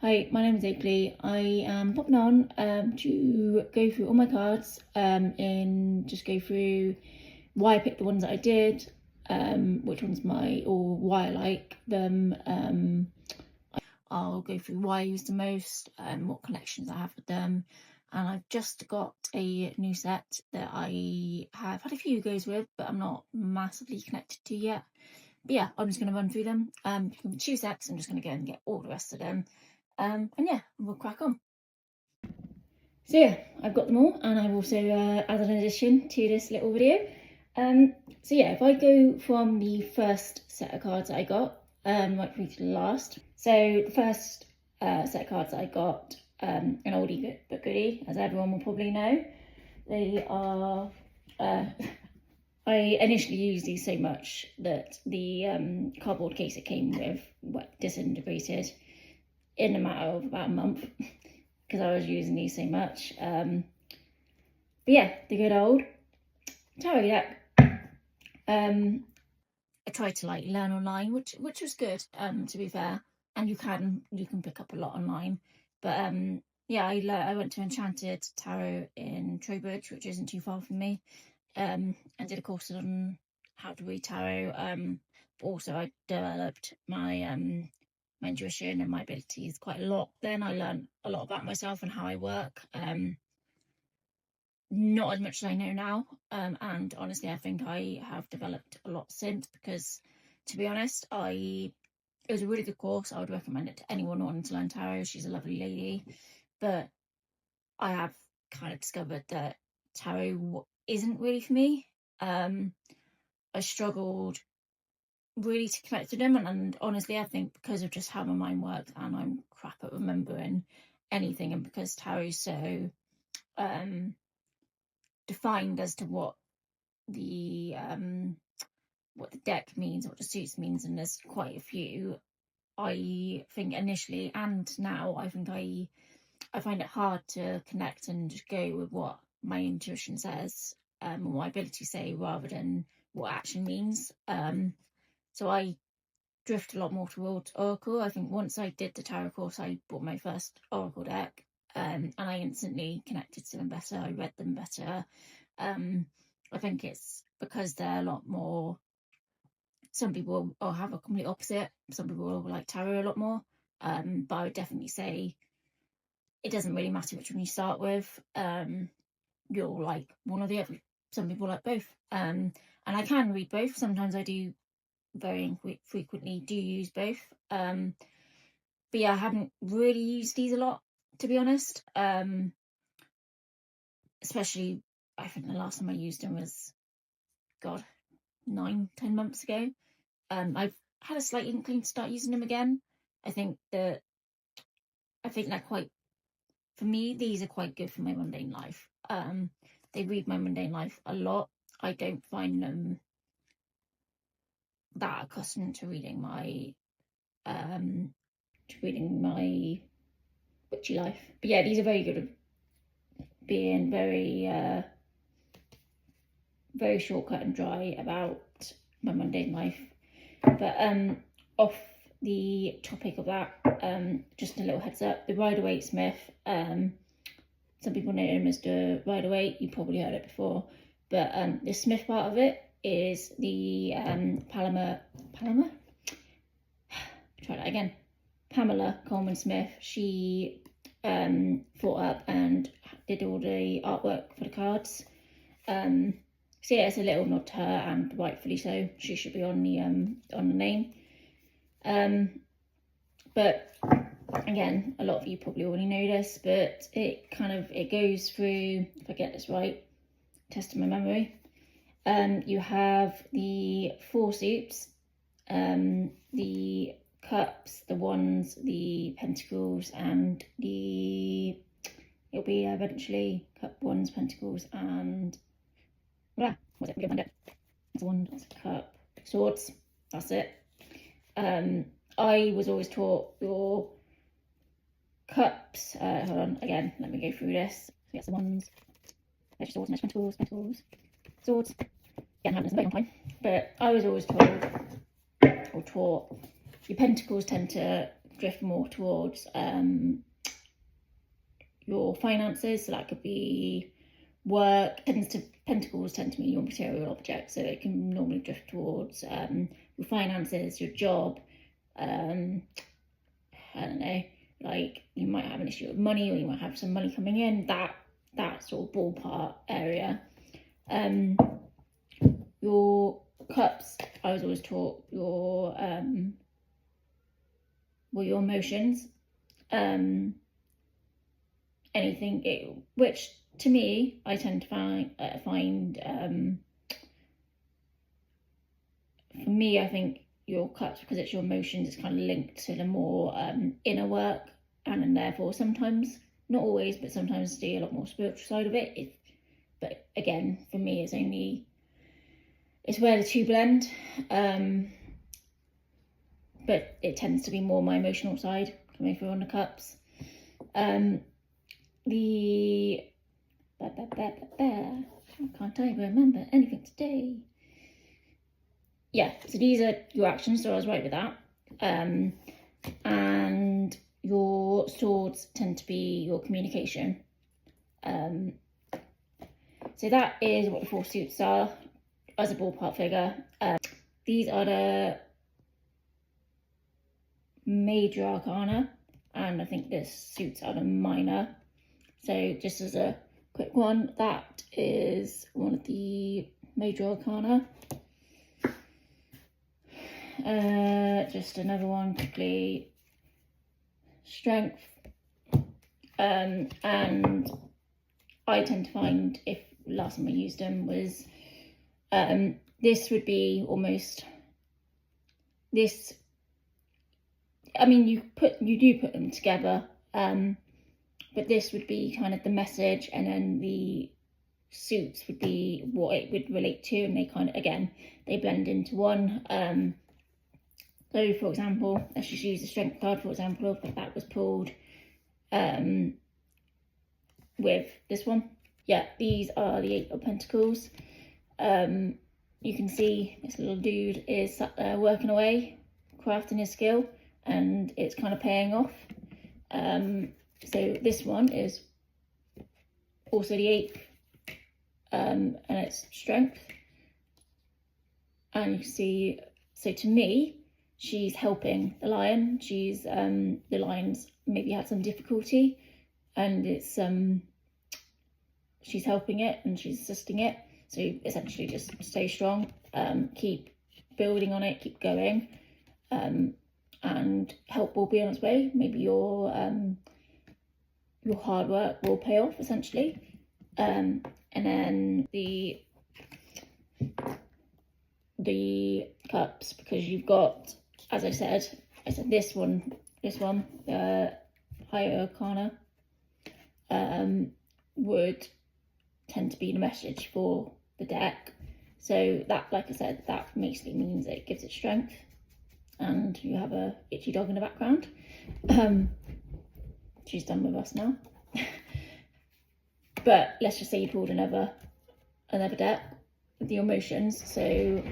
Hi, my name is Meiklejohn-Free. I am popping on to go through all my cards and just go through why I picked the ones that I did, which ones or why I like them. I'll go through why I use the most, what connections I have with them, and I've just got a new set that I have had a few goes with, but I'm not massively connected to yet. But yeah, I'm just going to run through them. 2 sets. I'm just going to go and get all the rest of them. And yeah, we'll crack on. So yeah, I've got them all, and I've also added an addition to this little video. So yeah, if I go from the first set of cards that I got, right through to the last. So the first set of cards that I got, an oldie but goodie, as everyone will probably know. They are, I initially used these so much that the cardboard case it came with disintegrated in a matter of about a month because I was using these so much. But yeah, the good old tarot deck. I tried to learn online, which was good, to be fair, and you can pick up a lot online. But yeah, I went to Enchanted Tarot in Trowbridge, which isn't too far from me, and did a course on how to read tarot. But also I developed my my intuition and my abilities quite a lot. Then I learned a lot about myself and how I work. Not as much as I know now, and honestly I think I have developed a lot since, because to be honest it was a really good course. I would recommend it to anyone wanting to learn tarot. She's a lovely lady, but I have kind of discovered that tarot isn't really for me. I struggled really to connect with them, and honestly I think because of just how my mind works, and I'm crap at remembering anything, and because tarot is so defined as to what the deck means, what the suits means, and there's quite a few. I think initially and now I think I find it hard to connect and just go with what my intuition says, or my ability say, rather than what action means. So I drift a lot more towards Oracle. I think once I did the tarot course, I bought my first Oracle deck, and I instantly connected to them better. I read them better. I think it's because they're a lot more. Some people will have a complete opposite. Some people will like tarot a lot more. But I would definitely say it doesn't really matter which one you start with. You'll like one or the other. Some people like both. And I can read both. Sometimes I do very frequently do use both. But yeah, I haven't really used these a lot, to be honest. Especially, I think the last time I used them was, God, 9-10 months ago. I've had a slight inkling to start using them again. I think they're quite, for me, these are quite good for my mundane life. They read my mundane life a lot. I don't find them that accustomed to reading my witchy life. But yeah, these are very good at being very very shortcut and dry about my mundane life. But off the topic of that, just a little heads up, the Rider-Waite Smith, some people know him as the Rider-Waite, you probably heard it before, but the Smith part of it is the Pamela Coleman Smith. She fought up and did all the artwork for the cards. So yeah, it's a little nod to her, and rightfully so. She should be on the name. But again, a lot of you probably already know this, but it goes through, if I get this right, testing my memory. You have the 4 suits, the cups, the wands, the pentacles, and it'll be eventually cup, wands, pentacles, and what's it? It's a wand, it's a cup, swords. That's it. I was always taught your cups. Hold on, again, let me go through this. So that's the wands, there's swords, and there's pentacles, swords. Yeah, I haven't done this in a very long time. But I was always told or taught your pentacles tend to drift more towards your finances. So that could be work. Pentacles tend to mean your material objects, so it can normally drift towards your finances, your job. I don't know, like you might have an issue with money, or you might have some money coming in, that sort of ballpark area. Your cups, I was always taught your emotions, anything, which to me I tend to find for me, I think your cups, because it's your emotions, it's kind of linked to the more inner work, and then therefore sometimes, not always, but sometimes see a lot more spiritual side of it. But again, for me, it's where the two blend, but it tends to be more my emotional side coming through on the cups. I can't even remember anything today. Yeah, so these are your actions, so I was right with that. And your swords tend to be your communication. So that is what the 4 suits are as a ballpark figure. These are the major arcana, and I think the suits are the minor. So just as a quick one, that is one of the major arcana. Just another one quickly, strength, and I tend to find, if last time I used them was, this would be almost this, I mean you do put them together, but this would be kind of the message, and then the suits would be what it would relate to, and they kind of, again, they blend into one. So for example, let's just use the strength card for example, that was pulled with this one. Yeah, these are the 8 of Pentacles. You can see this little dude is sat there working away, crafting his skill, and it's kind of paying off. So this one is also the 8th, and it's strength. And you can see, so to me, she's helping the lion. She's the lion's maybe had some difficulty, and it's she's helping it and she's assisting it. So essentially just stay strong, keep building on it, keep going, and help will be on its way. Maybe your hard work will pay off essentially. And then the cups, because you've got, as I said this one, higher arcana, would tend to be the message for the deck. So that, like I said, that basically means it gives it strength, and you have a itchy dog in the background. She's done with us now. But let's just say you pulled another deck with the emotions. So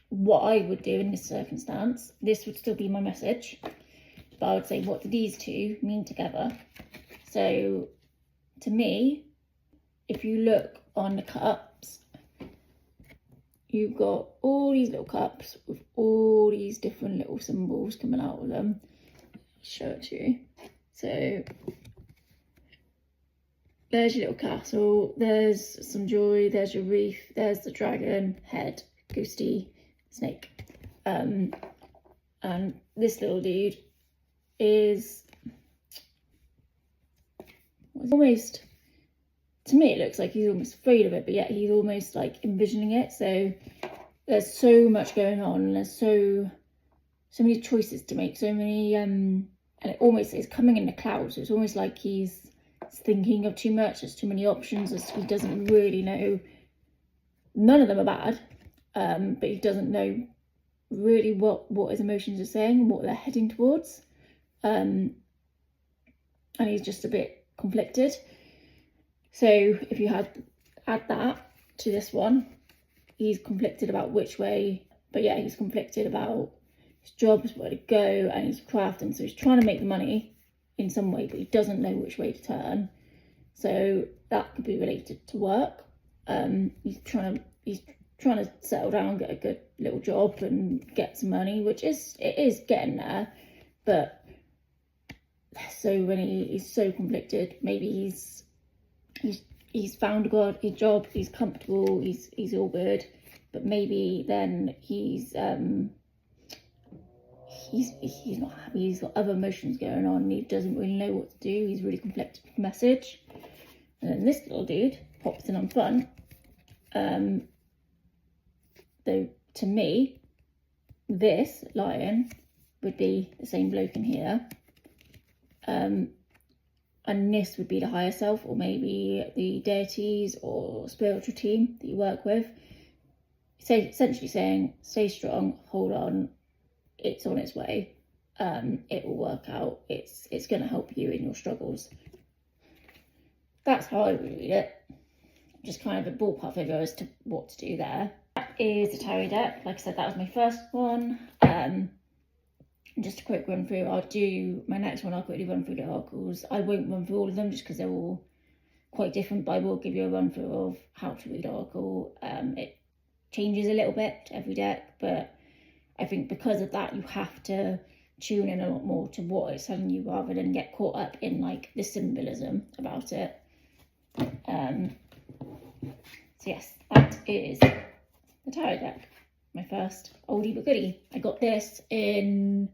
what I would do in this circumstance, this would still be my message, but I would say, what do these two mean together? So to me, if you look on the cups, you've got all these little cups with all these different little symbols coming out of them. I'll show it to you. So there's your little castle, there's some joy, there's your wreath, there's the dragon, head, ghosty, snake. And this little dude is almost, to me it looks like he's almost afraid of it, but yet he's almost like envisioning it. So there's so much going on, and there's so many choices to make, so many and it almost is coming in the clouds. So it's almost like he's thinking of too much, there's too many options, as he doesn't really know. None of them are bad, but he doesn't know really what his emotions are saying and what they're heading towards, and he's just a bit conflicted. So if you add that to this one, he's conflicted about which way, but yeah, he's conflicted about his job is where to go, and he's crafting, so he's trying to make the money in some way, but he doesn't know which way to turn. So that could be related to work. He's trying to settle down, get a good little job and get some money, which it is getting there. But so when he's so conflicted, maybe he's found a good job, he's comfortable, he's all good, but maybe then he's not happy, he's got other emotions going on, and he doesn't really know what to do, he's really conflicted with the message. And then this little dude pops in on front. Though to me, this lion would be the same bloke in here. And this would be the higher self, or maybe the deities or spiritual team that you work with. So essentially saying, stay strong, hold on, it's on its way. It will work out. It's going to help you in your struggles. That's how I would read it. Just kind of a ballpark figure as to what to do there. That is the tarot deck. Like I said, that was my first one. Just a quick run through. I'll do my next one. I'll quickly run through the oracles. I won't run through all of them just because they're all quite different, but I will give you a run through of how to read oracle. It changes a little bit to every deck, but I think because of that, you have to tune in a lot more to what it's telling you rather than get caught up in like the symbolism about it. So yes, that is the tarot deck. My first oldie but goodie. I got this in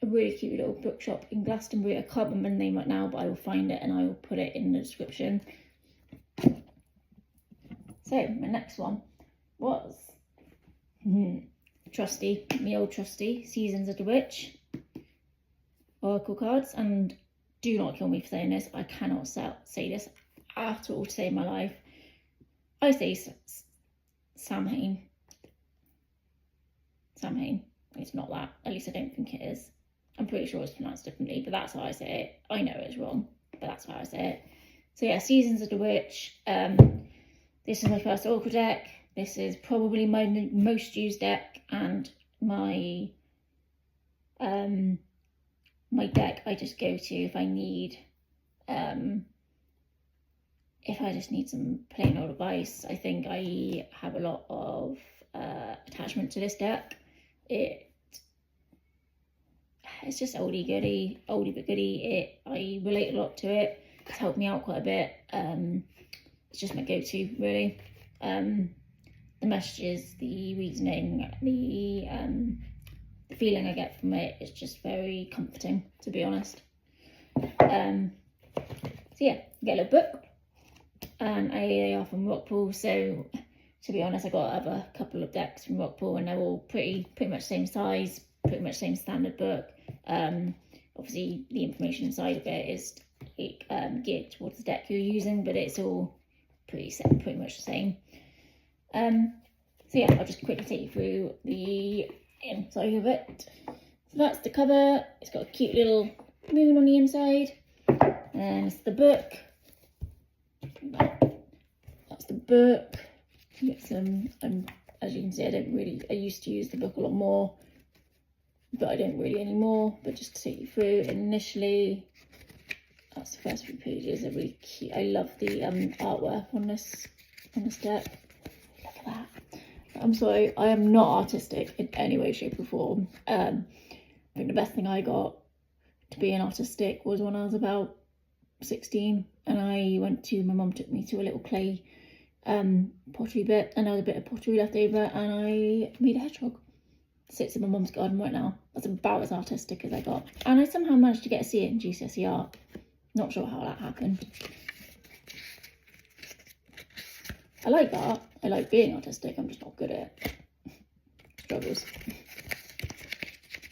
a really cute little bookshop in Glastonbury. I can't remember the name right now, but I will find it and I will put it in the description. So my next one was trusty, me old trusty, Seasons of the Witch oracle cards. And do not kill me for saying this. I cannot say this at all to save my life. I say Samhain. Samhain. It's not that. At least I don't think it is. I'm pretty sure it's pronounced differently, but that's how I say it. I know it's wrong, but that's how I say it. So yeah, Seasons of the Witch. This is my first oracle deck. This is probably my most used deck, and my my deck I just go to if I need if I just need some plain old advice. I think I have a lot of attachment to this deck. It's just oldie but goodie. I relate a lot to it. It's helped me out quite a bit. It's just my go-to really. The messages, the reasoning, the feeling I get from it is just very comforting, to be honest. So yeah, get a little book, and they are from Rockpool. So to be honest, I got a couple of decks from Rockpool, and they're all pretty much same size, pretty much same standard book. Obviously the information inside of it is geared towards the deck you're using, but it's all pretty much the same. So yeah, I'll just quickly take you through the inside of it. So that's the cover. It's got a cute little moon on the inside, and it's the book. That's the book. You get some, as you can see, I used to use the book a lot more, but I don't really anymore. But just to take you through, initially, that's the first few pages. They're really cute. I love the artwork on this deck. Look at that. I'm sorry, I am not artistic in any way, shape or form. I think the best thing I got to being artistic was when I was about 16, and my mum took me to a little clay pottery bit, and there was a bit of pottery left over, and I made a hedgehog. Sits in my mum's garden right now. That's about as artistic as I got. And I somehow managed to get a C in GCSE art. Not sure how that happened. I like art. I like being artistic. I'm just not good at it. Struggles.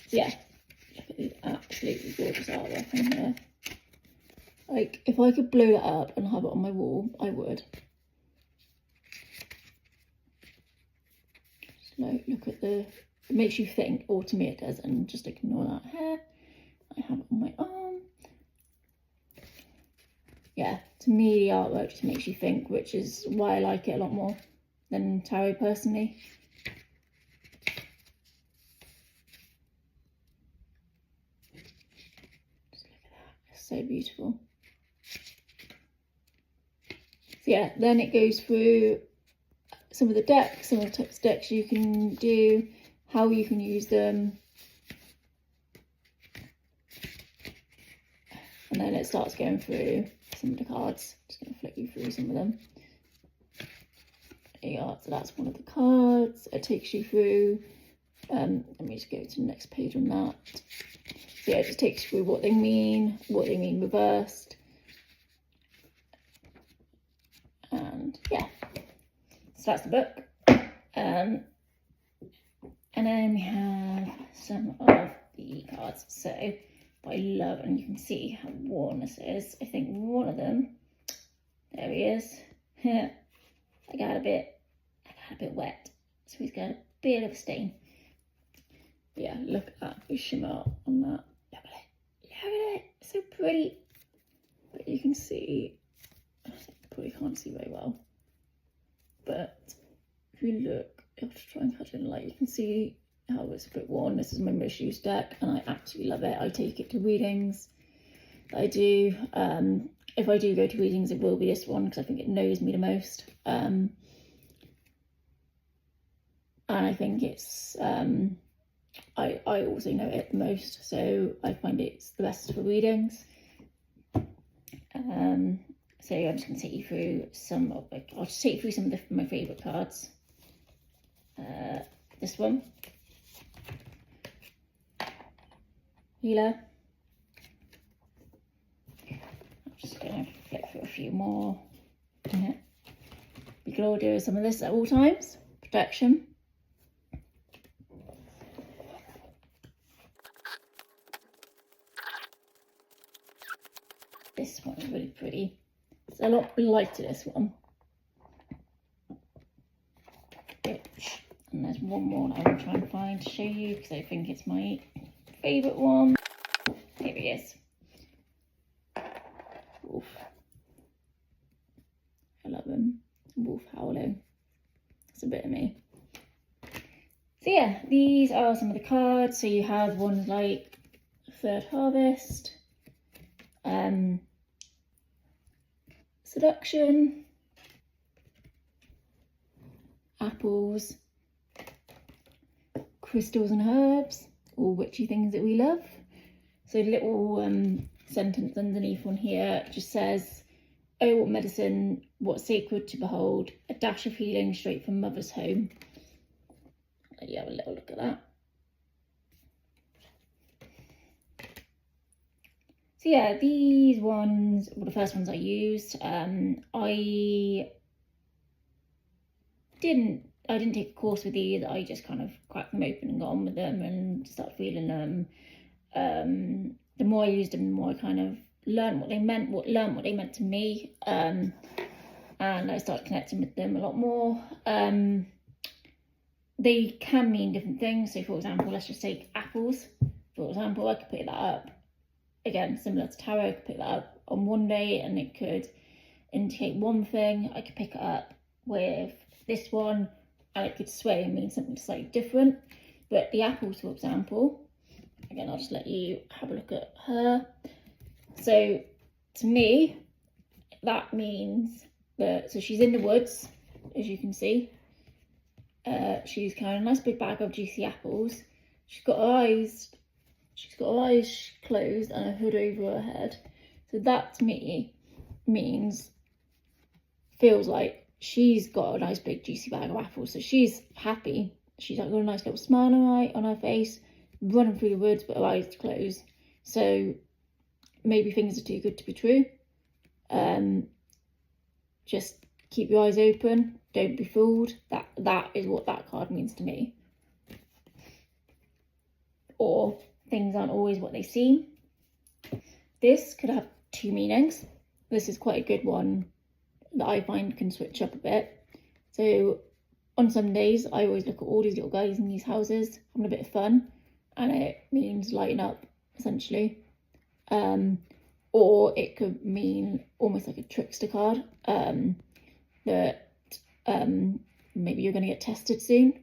So yeah, look at the absolutely gorgeous artwork in here. Like, if I could blow that up and have it on my wall, I would. Just like, look at it makes you think, or to me it does, and just ignore that hair. I have it on my arm. Yeah, to me the artwork just makes you think, which is why I like it a lot more than tarot personally. So beautiful. So yeah, then it goes through some of the decks, some of the types of decks you can do, how you can use them. And then it starts going through some of the cards. Just going to flick you through some of them. There you are. So that's one of the cards. It takes you through. Let me just go to the next page on that. So yeah, it just takes you through what they mean reversed. And yeah, so that's the book. And then we have some of the cards. So I love, and you can see how worn this is. I think one of them, there he is. I got a bit wet, so he's got a bit of a stain. But yeah, look at the shimmer on that. Look at it, it's so pretty. But you can see, I probably can't see very well, but if you look, I'll just try and catch it in the light. You can see how it's a bit worn. This is my most used deck, and I absolutely love it. I take it to readings that I do. If I do go to readings, it will be this one because I think it knows me the most. And I think it's I also know it the most, so I find it's the best for readings. So I'm just going to take you through some of, I'll just take you through some of my favourite cards. This one, Healer. I'm just going to flip through a few more. We can all do some of this at all times. Protection. This one is really pretty. It's a lot lighter, this one. Witch. And there's one more that I will try and find to show you because I think it's my favourite one. Here he is. Wolf. I love him. Wolf howling. It's a bit of me. So yeah, these are some of the cards. So you have ones like Third Harvest, Seduction, Apples, Crystals and Herbs, all witchy things that we love. So a little sentence underneath on here just says, oh, what medicine, what sacred to behold, a dash of healing straight from mother's home. Let you have a little look at that. So yeah, these ones were the first ones I used. I didn't take a course with these. I just kind of cracked them open and got on with them and started feeling them. The more I used them, the more I kind of learned what they meant to me. And I started connecting with them a lot more. They can mean different things. So for example, let's just take apples. For example, I could pick that up. Again, similar to tarot, I could pick that up on one day and it could indicate one thing. I could pick it up with this one and it could sway and mean something slightly different. But the apples, for example, again, I'll just let you have a look at her. So to me, that means that, so she's in the woods, as you can see. She's carrying a nice big bag of juicy apples. She's got her eyes closed and a hood over her head. So that to me feels like she's got a nice big juicy bag of apples. So she's happy. She's got a nice little smile on her face, running through the woods, but her eyes closed. So maybe things are too good to be true. Just keep your eyes open. Don't be fooled. That is what that card means to me. Or things aren't always what they seem. This could have two meanings. This is quite a good one that I find can switch up a bit. So on some days, I always look at all these little guys in these houses, having a bit of fun, and it means lighten up, essentially. Or it could mean almost like a trickster card, that maybe you're going to get tested soon.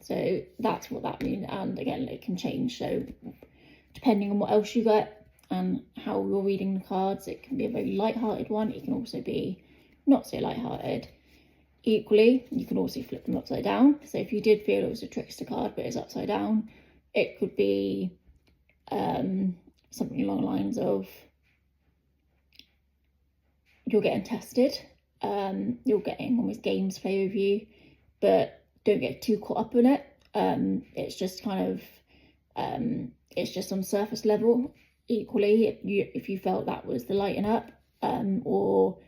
So that's what that means. And again, it can change. So depending on what else you get, and how you're reading the cards. It can be a very light-hearted one. It can also be not so light-hearted. Equally, you can also flip them upside down. So if you did feel it was a trickster card but it's upside down, it could be something along the lines of you're getting tested, you're getting almost games play with you, but don't get too caught up in it. It's just kind of it's just on surface level. Equally, if you felt that was the lighten up, or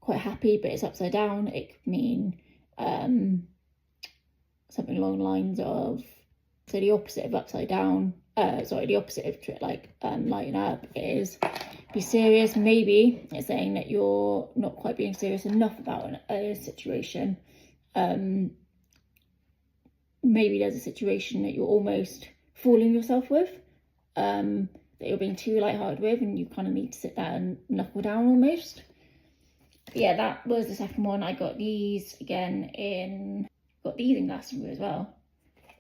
quite happy but it's upside down, it could mean something along the lines of, so the opposite of upside down, the opposite of lighten up is be serious. Maybe it's saying that you're not quite being serious enough about a situation. Maybe there's a situation that you're almost fooling yourself with, that you're being too lighthearted with, and you kind of need to sit there and knuckle down almost. But yeah, that was the second one. I got these again in Glastonbury as well,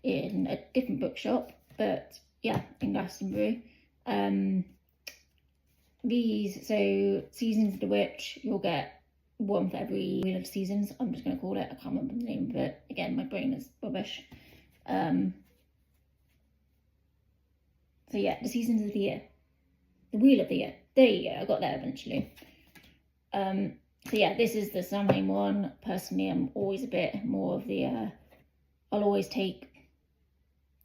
in a different bookshop, but yeah, in Glastonbury. These, so Seasons of the Witch, you'll get one for every Wheel of Seasons, I'm just going to call it. I can't remember the name of it. Again, my brain is rubbish. So yeah, the Seasons of the Year. The Wheel of the Year. There you go, I got there eventually. So yeah, this is the Samhain one. Personally, I'm always a bit more of the, I'll always take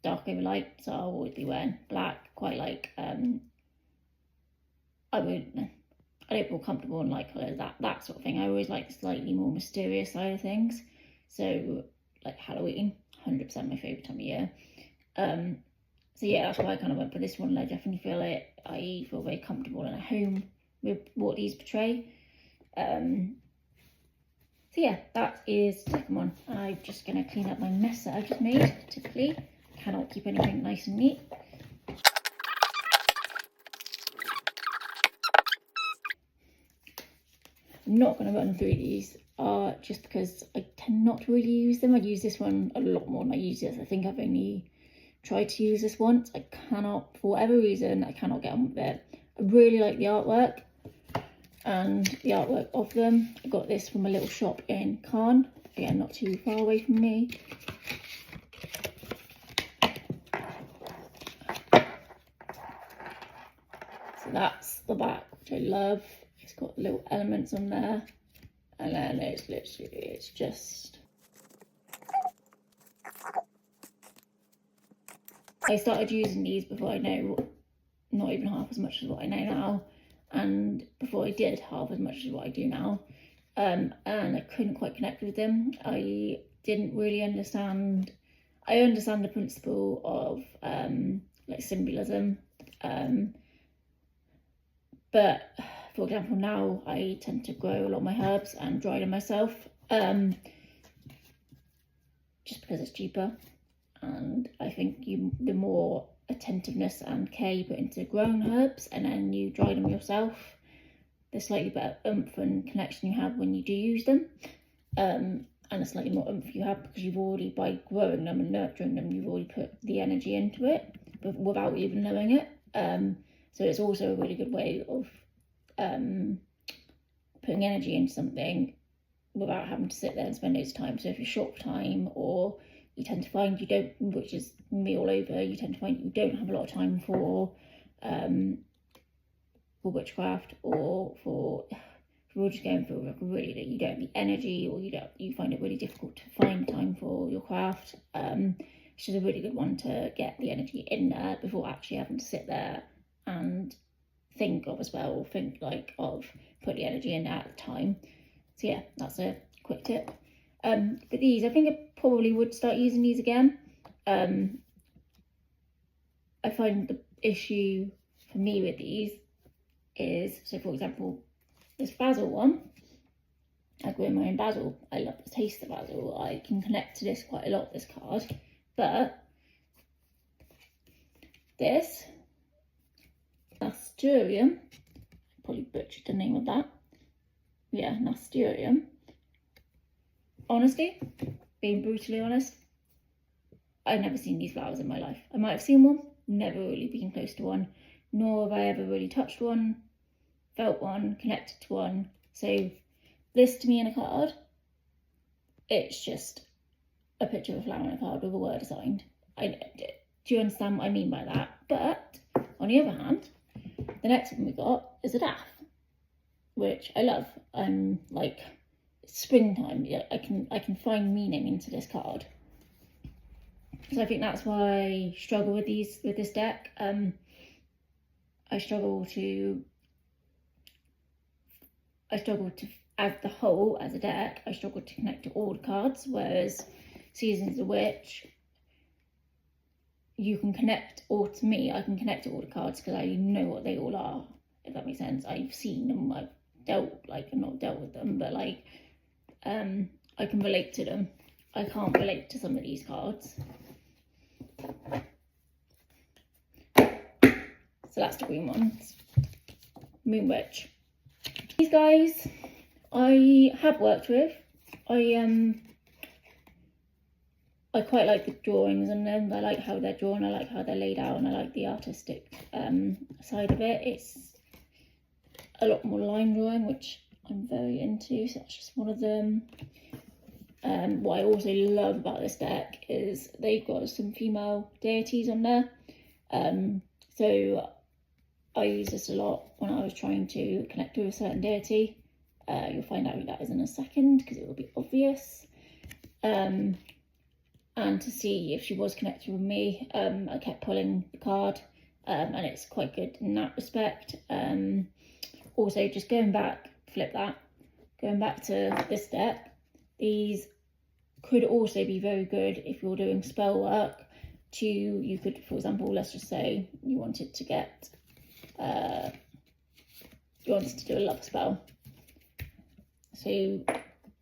dark over light, so I'll always be wearing black, quite like, I don't feel comfortable in light colours, that sort of thing. I always like the slightly more mysterious side of things. So like Halloween, 100% my favourite time of year. So yeah, that's why I kind of went for this one. I definitely feel it. I feel very comfortable and at home with what these portray. So yeah, that is the second one. I'm just going to clean up my mess that I've just made. Typically, cannot keep anything nice and neat. I'm not going to run through these just because I tend not to really use them. I use this one a lot more than I use this. I think I've only tried to use this once. I cannot, for whatever reason, I cannot get on with it. I really like the artwork and the artwork of them. I got this from a little shop in Calne, again not too far away from me. So that's the back, which I love. It's got little elements on there, and then it's literally, it's just, I started using these before I know not even half as much as what I know now, and before I did half as much as what I do now, and I couldn't quite connect with them. I didn't really understand. I understand the principle of like symbolism, but for example, now I tend to grow a lot of my herbs and dry them myself, just because it's cheaper. And I think the more attentiveness and care you put into growing herbs and then you dry them yourself, the slightly better oomph and connection you have when you do use them, and the slightly more oomph you have because you've already, by growing them and nurturing them, you've already put the energy into it without even knowing it. So it's also a really good way of putting energy into something without having to sit there and spend loads of time. So if you're short of time, or you tend to find you don't, which is me all over, you tend to find you don't have a lot of time for witchcraft, or for you're just going through like really that you don't have the energy, or you find it really difficult to find time for your craft. It's just a really good one to get the energy in there before actually having to sit there and think of a spell, or think like of put the energy in at the time. So yeah, that's a quick tip. But these, I think I probably would start using these again. I find the issue for me with these is, so for example, this basil one, I grow my own basil. I love the taste of basil. I can connect to this quite a lot, this card. But this nasturtium, probably butchered the name of that. Yeah, nasturtium. Honestly, being brutally honest, I've never seen these flowers in my life. I might have seen one, never really been close to one. nor have I ever really touched one, felt one, connected to one. So this to me in a card, it's just a picture of a flower in a card with a word assigned. Do you understand what I mean by that? But on the other hand, the next one we got is a daff, which I love. Like springtime. Yeah, I can find meaning into this card. So I think that's why I struggle with this deck. I struggle to as the whole, as a deck, I struggle to connect to all the cards, whereas Seasons of the Witch, you can connect, or to me, I can connect to all the cards because I know what they all are, if that makes sense. I've seen them, I've not dealt with them, but like, I can relate to them. I can't relate to some of these cards. So that's the green ones. Moon Witch. These guys I have worked with. I quite like the drawings on them. I like how they're drawn, I like how they're laid out, and I like the artistic side of it. It's a lot more line drawing, which I'm very into, so that's just one of them. What I also love about this deck is they've got some female deities on there. So I use this a lot when I was trying to connect to a certain deity. You'll find out who that is in a second because it will be obvious. And to see if she was connected with me, I kept pulling the card, and it's quite good in that respect. Also, just going back to this deck, these could also be very good if you're doing spell work. You could, for example, let's just say you wanted to get, you wanted to do a love spell. So in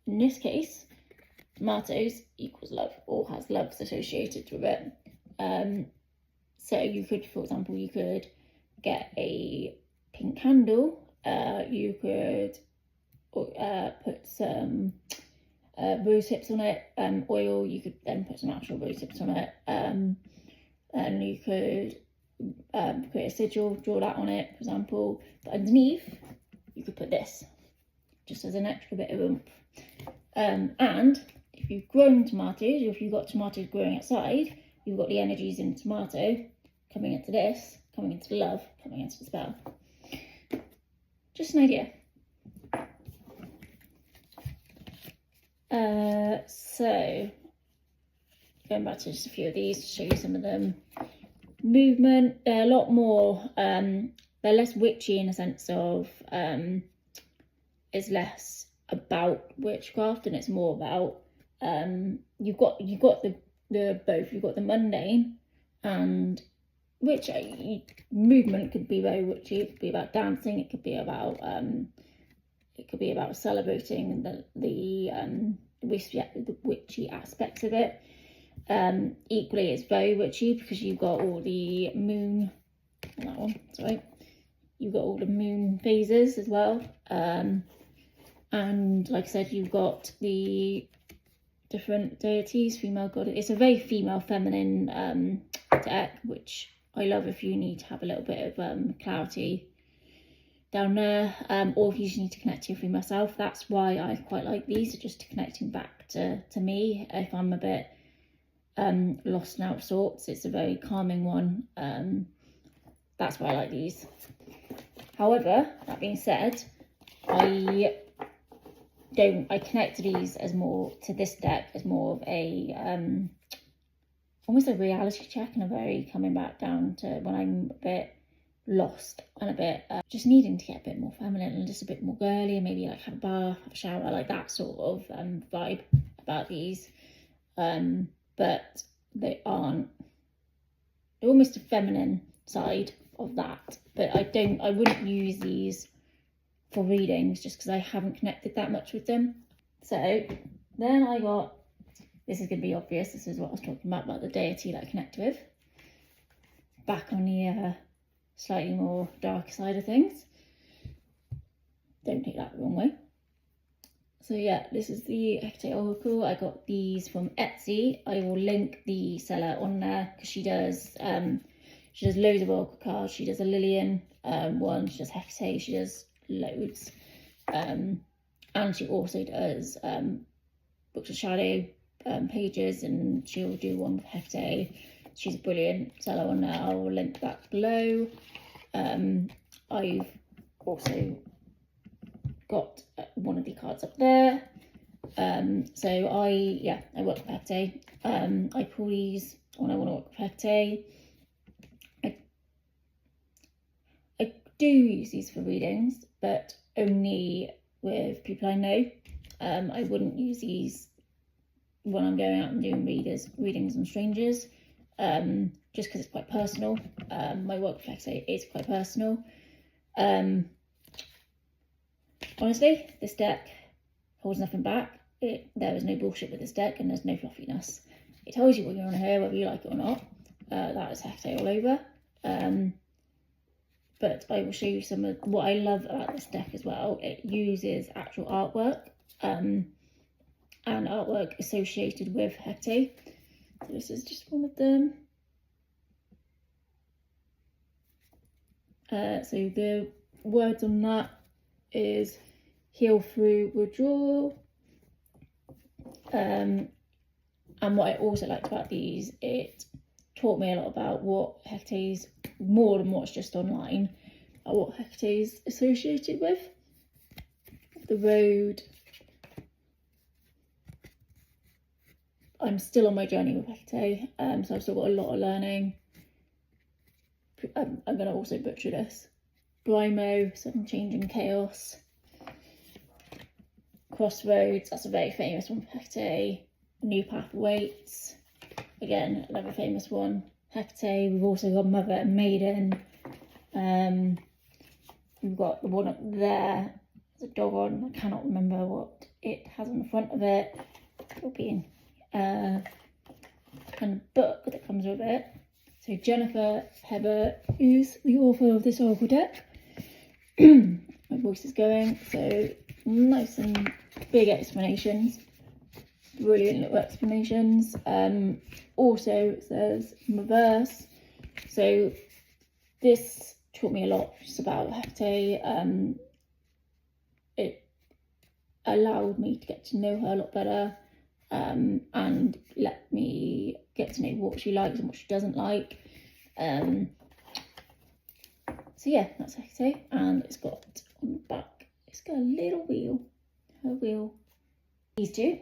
this case, tomatoes equals love, or has loves associated with it. So you could, for example, you could get a pink candle. You could put some rose hips on it, oil. You could then put some actual rose hips on it, and you could create a sigil, draw that on it, for example. But underneath, you could put this, just as an extra bit of oomph. And if you've grown tomatoes, or if you've got tomatoes growing outside, you've got the energies in the tomato coming into this, coming into the love, coming into the spell. Just an idea. So going back to just a few of these to show you some of them. Movement, they're a lot more, they're less witchy in a sense of it's less about witchcraft and it's more about you've got the both. You've got the mundane, and which movement could be very witchy. It could be about dancing. It could be about celebrating the witchy aspects of it. Equally, it's very witchy because you've got all the moon. That one, sorry. You've got all the moon phases as well. And like I said, you've got the different deities, female goddess. It's a very female feminine deck, which I love if you need to have a little bit of clarity down there, or if you just need to connect to your female self. That's why I quite like these, just connecting back to me if I'm a bit lost and out of sorts. It's a very calming one. That's why I like these. However, that being said, I connect to these as more, to this deck as more of a almost a reality check, and a very coming back down to when I'm a bit lost and a bit just needing to get a bit more feminine and just a bit more girly, and maybe like have a bath, have a shower, like that sort of vibe about these. But they're almost a feminine side of that, but I wouldn't use these for readings just because I haven't connected that much with them. So then I got, this is going to be obvious, this is what I was talking about the deity that I connect with. Back on the slightly more dark side of things. Don't take that the wrong way. So yeah, this is the Hekate Oracle. I got these from Etsy. I will link the seller on there because she She does loads of oracle cards. She does a Lillian one. She does Hekate. She does loads. And she also does Books of Shadow pages, and she'll do one with Hekate. She's a brilliant seller on there. I'll link that below. I've also got one of the cards up there. So I work with Hekate. I pull these when I want to work with Hekate. I do use these for readings, but only with people I know. I wouldn't use these when I'm going out and doing readings on strangers, just because it's quite personal. My work with Hekate is quite personal. Honestly, this deck holds nothing back. There is no bullshit with this deck, and there's no fluffiness. It tells you what you want to hear, whether you like it or not. That is Hekate all over. But I will show you some of what I love about this deck as well. It uses actual artwork, and artwork associated with Hekate. So this is just one of them. So the words on that is heal through withdrawal. And what I also liked about these, it taught me a lot about what Hekate's, more than what's just online, what Hekate's associated with. The road. I'm still on my journey with Hekate, so I've still got a lot of learning. I'm going to also butcher this. Brymo, Sudden Change in Chaos. Crossroads, that's a very famous one for Hekate. New Path Waits, again, another famous one. Hekate, we've also got Mother and Maiden. We've got the one up there, there's a dog on, I cannot remember what it has on the front of it. It'll be in kind of book that comes with it. So Jennifer Heber is the author of this oracle deck. My voice is going, so nice and big explanations, brilliant little explanations. Also it says reverse, so this taught me a lot just about Hekate. It allowed me to get to know her a lot better, and let me get to know what she likes and what she doesn't like. So yeah, that's Hekate, and it's got on the back, it's got a little wheel, her wheel. These two,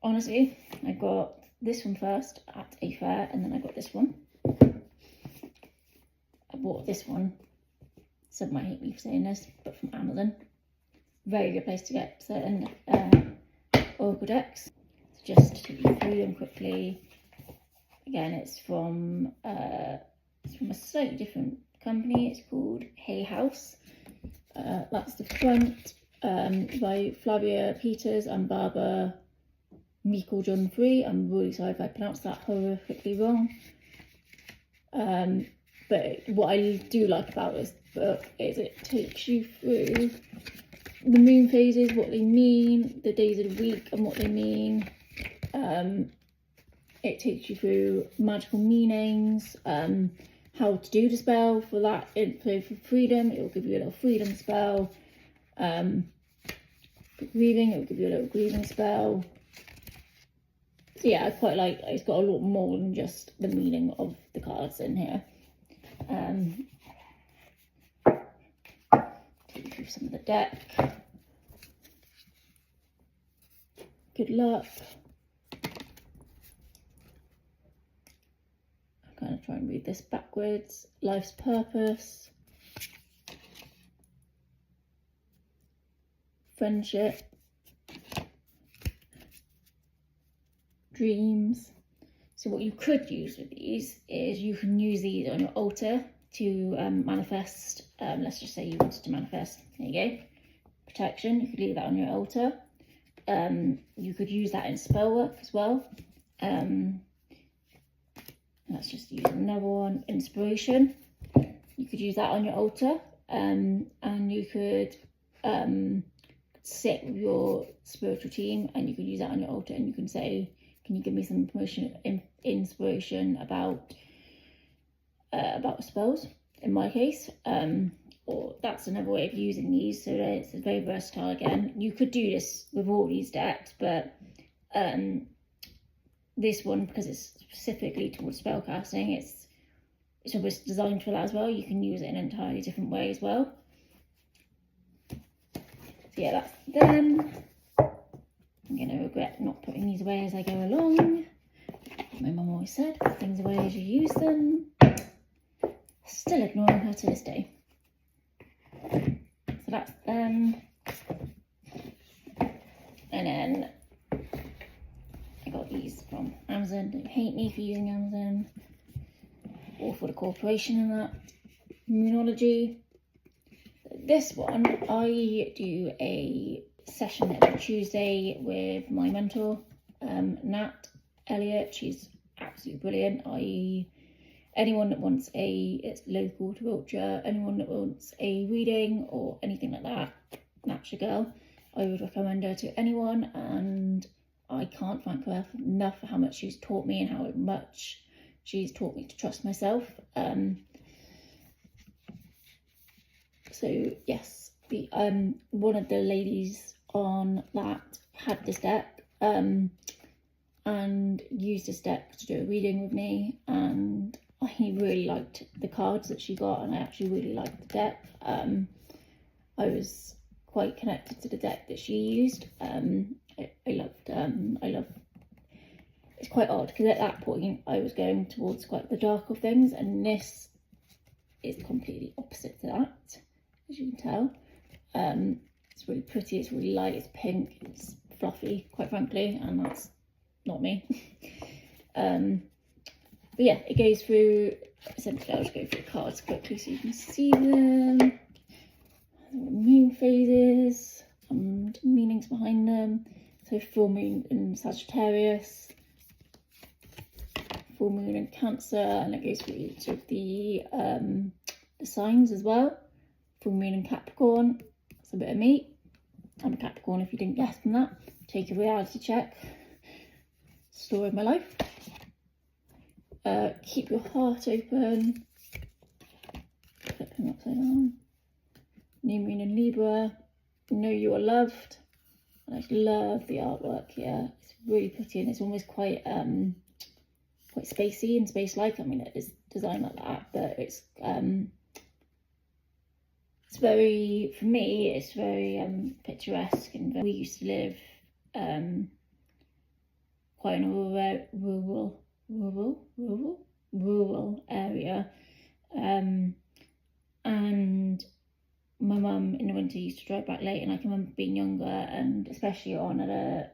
honestly, I got this one first at a fair, and then I got this one. I bought this one, some might hate me for saying this, but from Amazon. Very good place to get certain oracle decks. Just to take you through them quickly. Again, it's from a slightly different company. It's called Hay House. That's the front, by Flavia Peters and Barbara Meiklejohn-Free. I'm really sorry if I pronounced that horrifically wrong. But what I do like about this book is it takes you through the moon phases, what they mean, the days of the week and what they mean. It takes you through magical meanings, how to do the spell for that. For freedom, it will give you a little freedom spell. For grieving, it will give you a little grieving spell. So yeah, I quite like, it's got a lot more than just the meaning of the cards in here. Take you through some of the deck. Good luck. I'm going to try and read this backwards. Life's purpose. Friendship. Dreams. So what you could use with these is you can use these on your altar to manifest. Let's just say you wanted to manifest. There you go. Protection. You could leave that on your altar. You could use that in spell work as well. Let's just use another one. Inspiration. You could use that on your altar, and you could sit with your spiritual team, and you could use that on your altar, and you can say, can you give me some inspiration about about spells, in my case. Or that's another way of using these, so that it's very versatile again. You could do this with all these decks, but this one, because it's specifically towards spellcasting, it's always designed for that as well. You can use it in an entirely different way as well. So yeah, that's them. I'm going to regret not putting these away as I go along. My mum always said, put things away as you use them. Still ignoring her to this day. So that's them. And then I got these from Amazon. Don't hate me for using Amazon. Or for the corporation and that. Moonology. This one, I do a session every Tuesday with my mentor, Nat Elliott. She's absolutely brilliant. Anyone that wants it's local to Wiltshire, anyone that wants a reading or anything like that, Nat's your girl. I would recommend her to anyone, and I can't thank her enough for how much she's taught me and how much she's taught me to trust myself. So yes, one of the ladies on that had this deck and used this deck to do a reading with me, and I really liked the cards that she got, and I actually really liked the deck. I was quite connected to the deck that she used. I love. It's quite odd because at that point I was going towards quite the darker things, and this is completely opposite to that, as you can tell. It's really pretty, it's really light, it's pink, it's fluffy, quite frankly, and that's not me. But yeah, it goes through, essentially I'll just go through the cards quickly so you can see them. Moon phases and meanings behind them. So full moon in Sagittarius, full moon in Cancer, and it goes through each of the signs as well. Full moon in Capricorn, that's a bit of me. I'm a Capricorn if you didn't guess from that. Take a reality check. Story of my life. Keep your heart open. Flip them upside down. New moon in Libra. Know you are loved. I just love the artwork here. It's really pretty, and it's almost quite spacey and space-like. I mean, it is designed like that, but it's very, for me, it's very picturesque, and we used to live quite in a rural area, and my mum in the winter used to drive back late, and I can remember being younger, and especially on a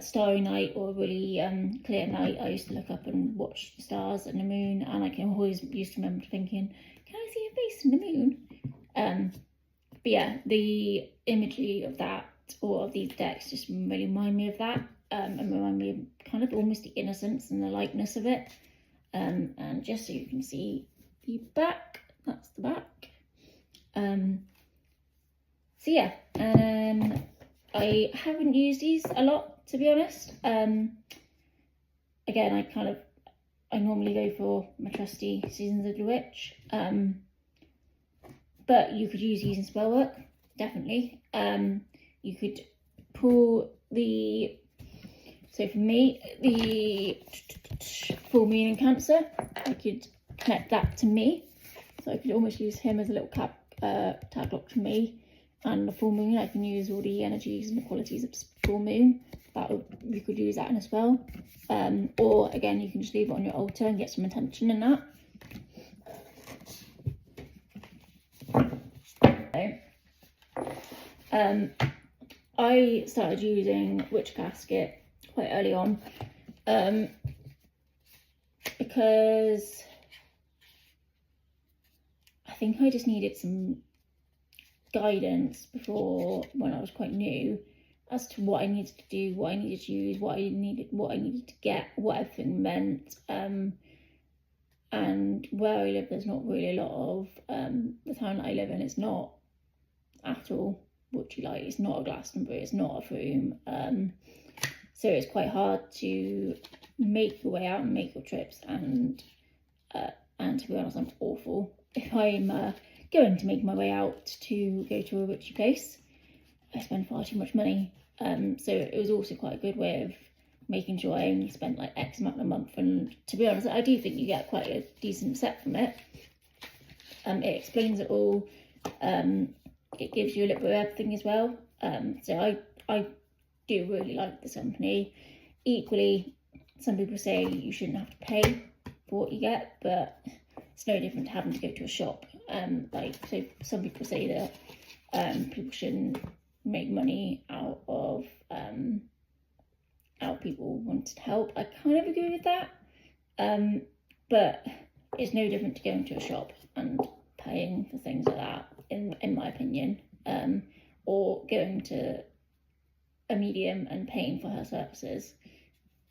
starry night or a really clear night, I used to look up and watch the stars and the moon, and I can always used to remember thinking, can I see a face in the moon? But yeah, the imagery of that, or of these decks, just really remind me of that, and remind me of kind of almost the innocence and the lightness of it. And just so you can see the back, that's the back. So yeah, and I haven't used these a lot, to be honest. Again, I normally go for my trusty Seasons of the Witch, but you could use these in spell work, definitely. You could pull so for me, the full moon in Cancer, I could connect that to me, so I could almost use him as a little tag lock to me. And the full moon, I can use all the energies and the qualities of full moon. You could use that in a spell. Or again, you can just leave it on your altar and get some attention in that. So, I started using Witchcasket quite early on, because I think I just needed some guidance before, when I was quite new, as to what I needed to do, what I needed to use, what I needed to get, what everything meant. And where I live, there's not really a lot of the town that I live in. It's not at all Witchy, like it's not a Glastonbury, it's not a Froome. So it's quite hard to make your way out and make your trips and and to be honest, I'm awful. If I'm going to make my way out to go to a witchy place, I spend far too much money. So it was also quite a good way of making sure I only spent like X amount a month. And to be honest, I do think you get quite a decent set from it. It explains it all. It gives you a little bit of everything as well. So I do really like this company. Equally, some people say you shouldn't have to pay for what you get, but it's no different to having to go to a shop. So some people say that people shouldn't make money out of people wanting to help. I kind of agree with that, but it's no different to going to a shop and paying for things like that, in my opinion, or going to a medium and paying for her services.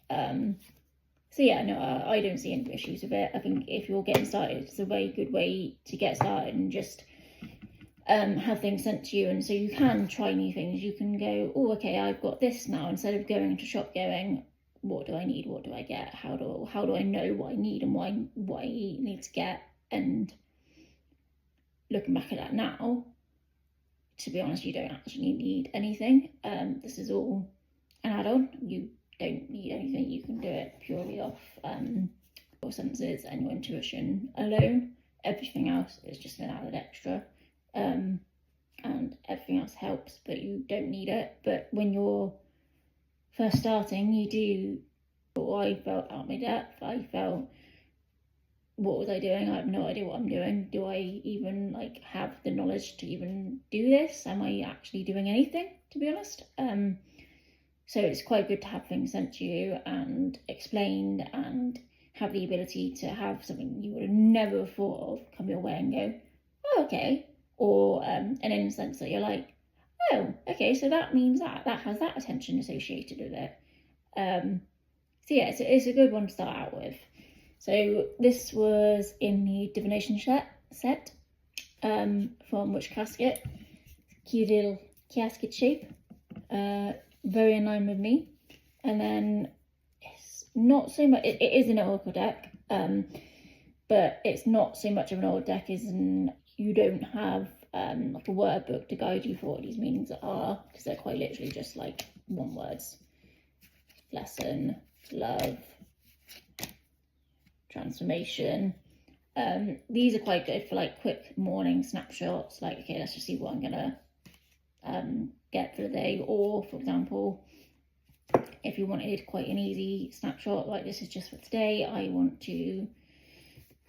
So yeah, no, I don't see any issues with it. I think if you're getting started, it's a very good way to get started and just have things sent to you. And so you can try new things. You can go, oh, okay, I've got this now. Instead of going to shop going, what do I need? What do I get? How do I know what I need and what I need to get? And looking back at that now, to be honest, you don't actually need anything. This is all an add-on. You don't need anything. You can do it purely off your senses and your intuition alone. Everything else is just an added extra, and everything else helps, but you don't need it. But when you're first starting, you do. I felt out of my depth. I felt, what was I doing? I have no idea what I'm doing. Do I even like have the knowledge to even do this? Am I actually doing anything, to be honest? So it's quite good to have things sent to you and explained, and have the ability to have something you would have never thought of come your way and go, oh, okay. Or an instance that you're like, oh, okay, so that means that has that attention associated with it. So yeah, it's a good one to start out with. So this was in the divination set from Witchcasket. Cute little casket shape. Very in line with me. And then it's not so much, it is an oracle deck, but it's not so much of an old deck as in you don't have like a word book to guide you for what these meanings are, because they're quite literally just like one words. Lesson, love, transformation. These are quite good for like quick morning snapshots, like, okay, let's just see what I'm gonna get for the day. Or for example, if you wanted quite an easy snapshot, like this is just for today, I want to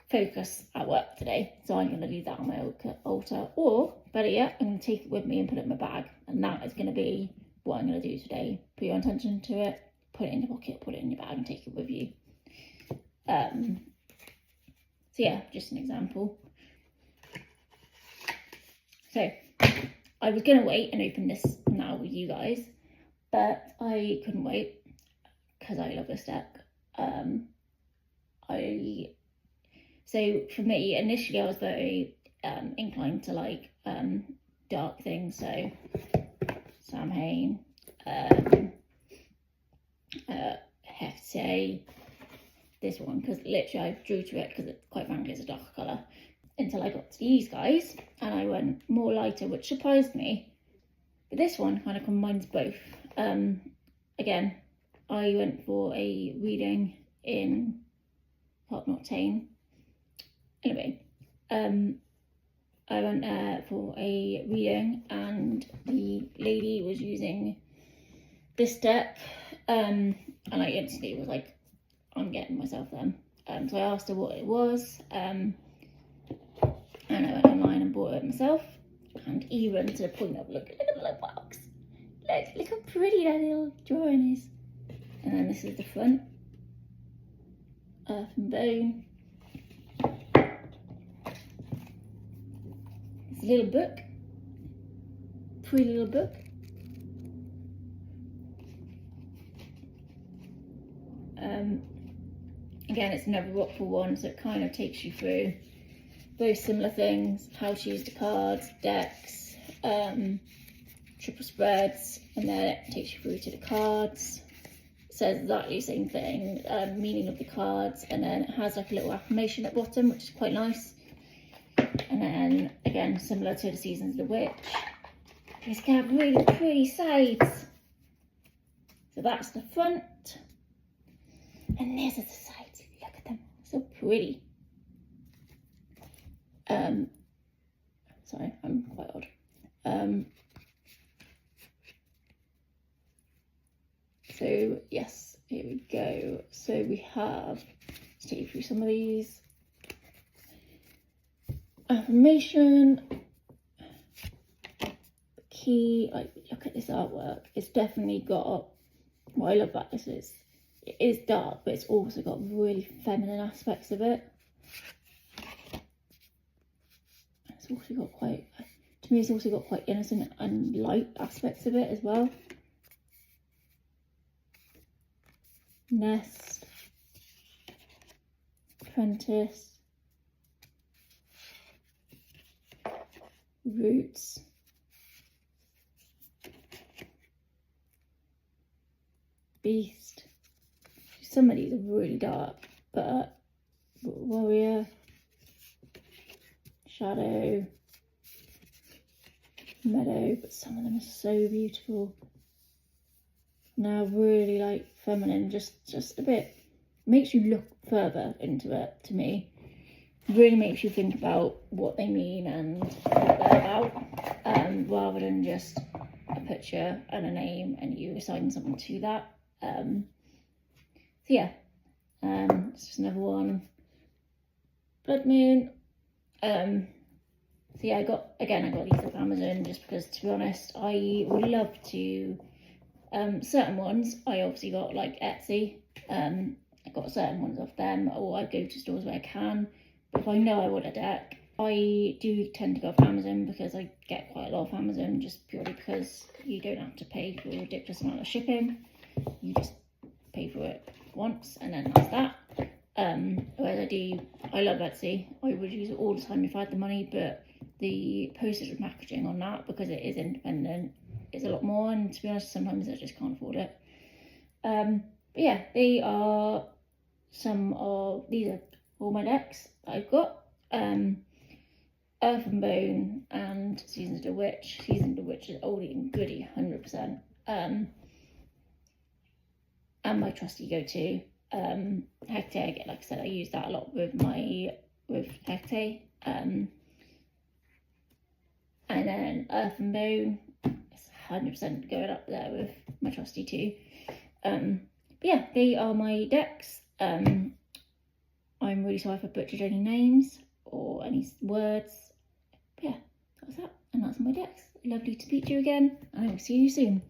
focus at work today, so I'm going to leave that on my altar, or better yet, I'm going to take it with me and put it in my bag, and that is going to be what I'm going to do today. Put your intention to it, put it in your pocket, put it in your bag and take it with you. So yeah, just an example. So I was going to wait and open this now with you guys, but I couldn't wait because I love this deck. So for me, initially I was very inclined to like dark things, so Samhain, Hekate, this one, because literally I drew to it because it quite frankly is a darker colour, until I got to these guys and I went more lighter, which surprised me. But this one kind of combines both. Again, I went for a reading in Heart Not Tame. Anyway, I went for a reading and the lady was using this deck, and I instantly was like, I'm getting myself them. So I asked her what it was, and I went online and bought it myself. And even to the point of, look at the little box. Look how pretty that little drawing is. And then this is the front. Earth and Bone. It's a little book. Pretty little book. Again, it's another rockful one, so it kind of takes you through very similar things, how to use the cards, decks, triple spreads, and then it takes you through to the cards. says exactly the same thing, meaning of the cards, and then it has like a little affirmation at the bottom, which is quite nice. And then again, similar to the Seasons of the Witch, it's got really pretty sides. So that's the front, and these are the sides. Look at them, so pretty. Sorry, I'm quite odd. So yes, here we go. So we have, let's take you through some of these. Affirmation. Key, like, look at this artwork. It's definitely got, what I love about this is, it is dark, but it's also got really feminine aspects of it. It's also got quite, to me, it's also got quite innocent and light aspects of it as well. Nest, apprentice, roots, beast. Some of these are really dark, but warrior, shadow, meadow, but some of them are so beautiful. Now really like feminine, just a bit, makes you look further into it, to me. Really makes you think about what they mean and what they're about, rather than just a picture and a name and you assign something to that. So yeah, it's just another one. Blood Moon. So yeah, I got these off Amazon just because, to be honest, I would love to. Certain ones I obviously got like Etsy. I got certain ones off them, or I go to stores where I can. But if I know I want a deck, I do tend to go off Amazon because I get quite a lot off Amazon, just purely because you don't have to pay for a ridiculous amount of shipping. You just pay for it once and then that's that. Whereas I love Etsy. I would use it all the time if I had the money, but the postage and packaging on that, because it is independent, is a lot more, and to be honest, sometimes I just can't afford it. But yeah, these are all my decks that I've got. Earth and Bone and Seasons of the Witch. Seasons of the Witch is oldie and goodie, 100%. And my trusty go-to, Hekate. Like I said, I use that a lot with Hekate. And then Earth and Bone, it's 100% going up there with my trusty too. But yeah, they are my decks. I'm really sorry if I butchered any names or any words. But yeah, that's that, and that's my decks. Lovely to speak to you again, and I will see you soon.